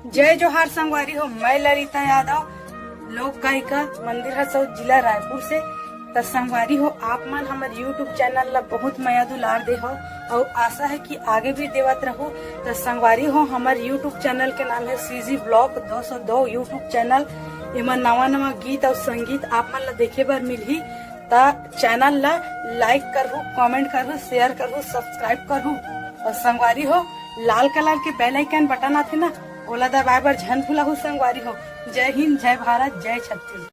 जय जोहार संगवारी हो। मैं ललिता यादव, लोक गायिका, मंदिर हसौ, जिला रायपुर से। तो संगवारी हो, आप मन हमारे यूट्यूब चैनल ला बहुत माया दुलार दे हो और आशा है कि आगे भी देवत रहो। तो संगवारी हो, हमारे यूट्यूब चैनल के नाम है सीजी ब्लॉग 202 यूट्यूब चैनल। इमा नवा नवा गीत और संगीत आप मन ला देखे बर मिलही। ता चैनल ला लाइक करहु, कमेंट करहु, शेयर करहु, सब्सक्राइब करहु। और संगवारी हो, लाल कलर के बेल आइकन बटन आथे ना, ओला दबाए बर झन भुलाहु संगवारी हो। जय हिंद, जय भारत, जय छत्तीसगढ़।